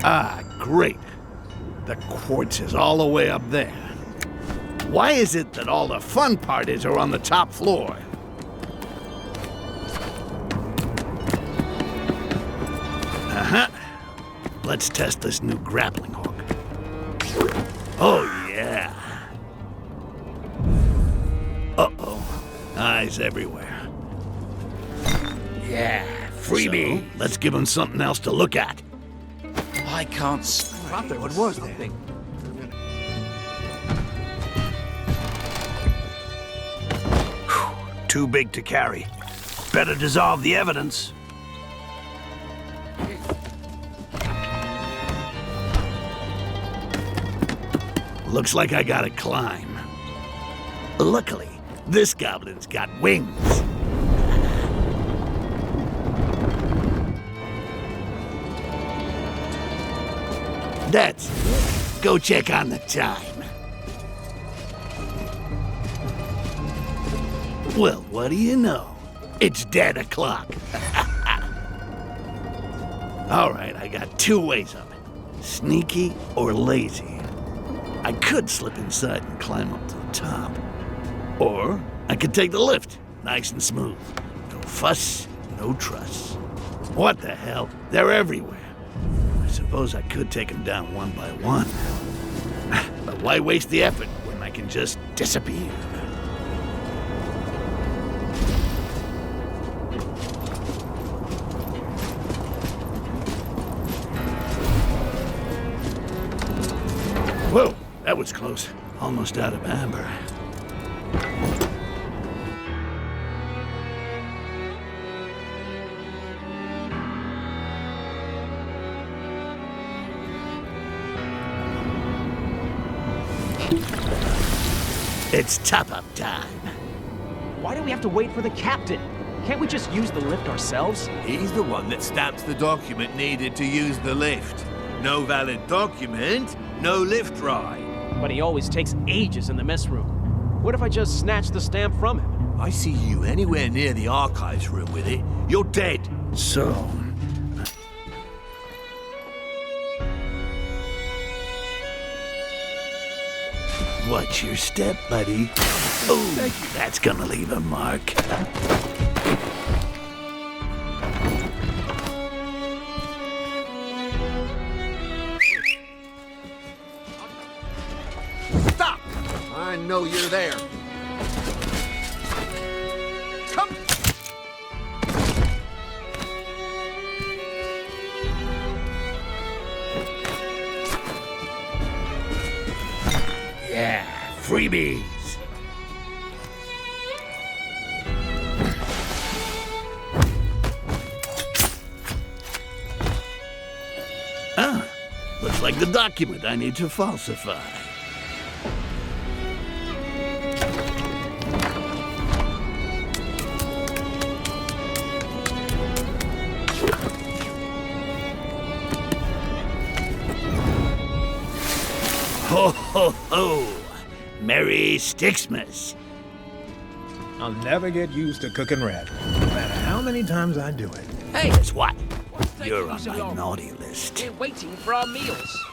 Ah, great. The Quartz is all the way up there. Why is it that all the fun parties are on the top floor? Uh-huh. Let's test this new grappling hook. Oh, yeah. Uh-oh. Eyes everywhere. Yeah, freebie. So, let's give him something else to look at. I can't What was that? Too big to carry. Better dissolve the evidence. Looks like I gotta climb. Luckily, this goblin's got wings. That's it. Go check on the time. Well, what do you know? It's dead o'clock. All right, I got two ways of it. Sneaky or lazy. I could slip inside and climb up to the top. Or I could take the lift, nice and smooth. No fuss, no truss. What the hell? They're everywhere. I suppose I could take them down one by one. But why waste the effort when I can just disappear? Whoa, that was close. Almost out of amber. It's top-up time. Why do we have to wait for the captain? Can't we just use the lift ourselves? He's the one that stamps the document needed to use the lift. No valid document, no lift ride. But he always takes ages in the mess room. What if I just snatch the stamp from him? I see you anywhere near the archives room with it, you're dead. So... watch your step, buddy. Oh, that's gonna leave a mark. Stop! I know you're there. Come! Yeah, freebies. Ah, looks like the document I need to falsify. Ho, ho, ho! Merry Styxmas! I'll never get used to cooking red, no matter how many times I do it. Hey, guess what? You're on my naughty list. We're waiting for our meals.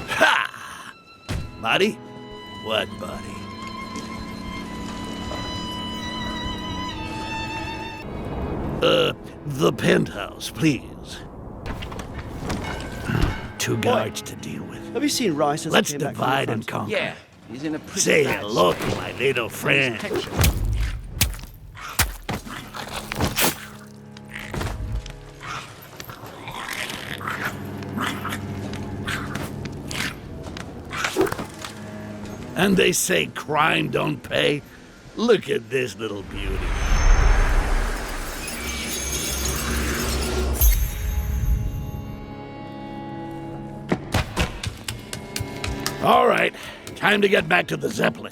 Ha! Buddy? What, buddy? The penthouse, please. Two guards to deal with. Have you seen Rice since Let's he came back from divide the and front? conquer. Yeah, he's in a pretty Say bad hello state. to my little friend. And they say crime don't pay. Look at this little beauty. All right, time to get back to the zeppelin.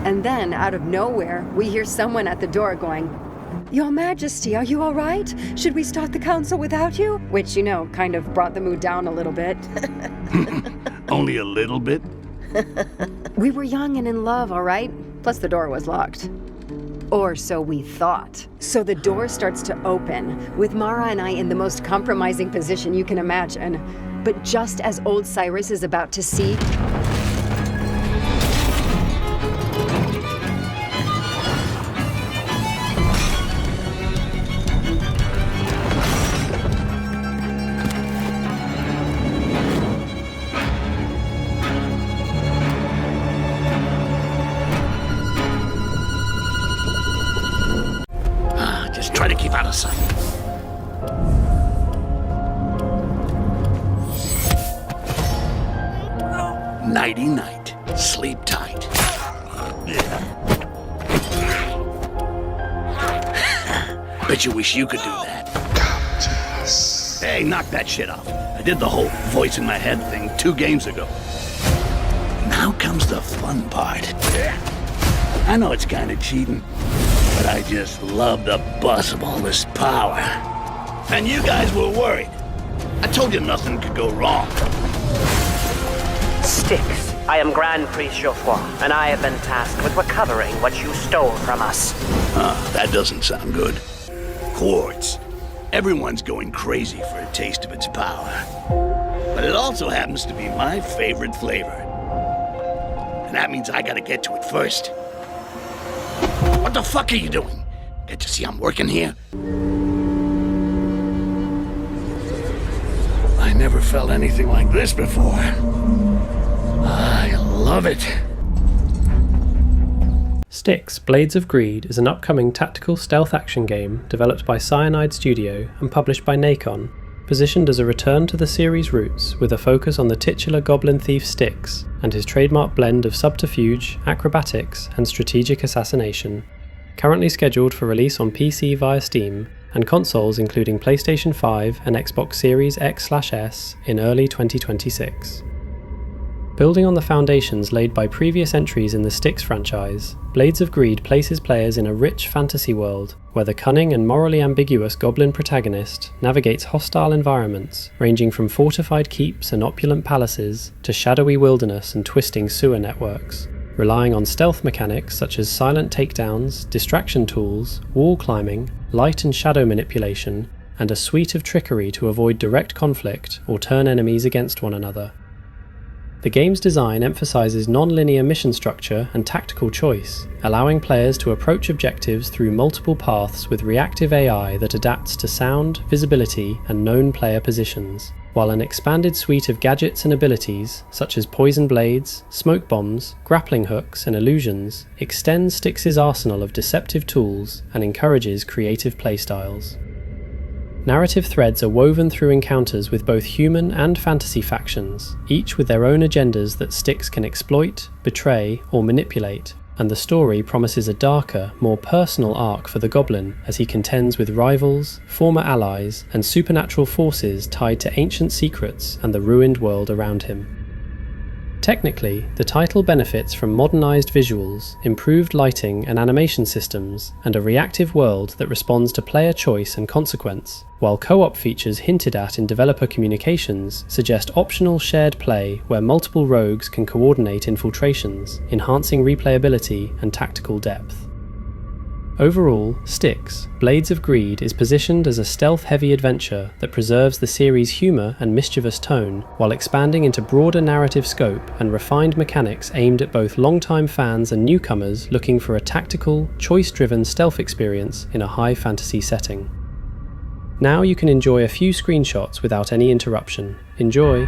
And then, out of nowhere, we hear someone at the door going, "Your Majesty, are you all right? Should we start the council without you?" Which, kind of brought the mood down a little bit. Only a little bit? We were young and in love, all right? Plus the door was locked. Or so we thought. So the door starts to open, with Mara and I in the most compromising position you can imagine. But just as old Cyrus is about to see... Try to keep out of sight. Nighty-night. Sleep tight. Bet you wish you could do that. Hey, knock that shit off. I did the whole voice in my head thing 2 games ago. Now comes the fun part. I know it's kind of cheating, but I just love the buzz of all this power. And you guys were worried. I told you nothing could go wrong. Styx, I am Grand Priest Geoffroy, and I have been tasked with recovering what you stole from us. That doesn't sound good. Quartz. Everyone's going crazy for a taste of its power. But it also happens to be my favorite flavor. And that means I gotta get to it first. What the fuck are you doing? Can't you see I'm working here? I never felt anything like this before. I love it. Styx, Blades of Greed is an upcoming tactical stealth action game developed by Cyanide Studio and published by Nacon, positioned as a return to the series' roots with a focus on the titular goblin thief Styx and his trademark blend of subterfuge, acrobatics, and strategic assassination. Currently scheduled for release on PC via Steam, and consoles including PlayStation 5 and Xbox Series X/S in early 2026. Building on the foundations laid by previous entries in the Styx franchise, Blades of Greed places players in a rich fantasy world where the cunning and morally ambiguous goblin protagonist navigates hostile environments ranging from fortified keeps and opulent palaces to shadowy wilderness and twisting sewer networks, relying on stealth mechanics such as silent takedowns, distraction tools, wall climbing, light and shadow manipulation, and a suite of trickery to avoid direct conflict or turn enemies against one another. The game's design emphasizes non-linear mission structure and tactical choice, allowing players to approach objectives through multiple paths with reactive AI that adapts to sound, visibility, and known player positions, while an expanded suite of gadgets and abilities, such as poison blades, smoke bombs, grappling hooks, and illusions, extends Styx's arsenal of deceptive tools and encourages creative playstyles. Narrative threads are woven through encounters with both human and fantasy factions, each with their own agendas that Styx can exploit, betray, or manipulate, and the story promises a darker, more personal arc for the Goblin as he contends with rivals, former allies, and supernatural forces tied to ancient secrets and the ruined world around him. Technically, the title benefits from modernized visuals, improved lighting and animation systems, and a reactive world that responds to player choice and consequence, while co-op features hinted at in developer communications suggest optional shared play where multiple rogues can coordinate infiltrations, enhancing replayability and tactical depth. Overall, Styx, Blades of Greed is positioned as a stealth-heavy adventure that preserves the series' humour and mischievous tone, while expanding into broader narrative scope and refined mechanics aimed at both long-time fans and newcomers looking for a tactical, choice-driven stealth experience in a high fantasy setting. Now you can enjoy a few screenshots without any interruption. Enjoy!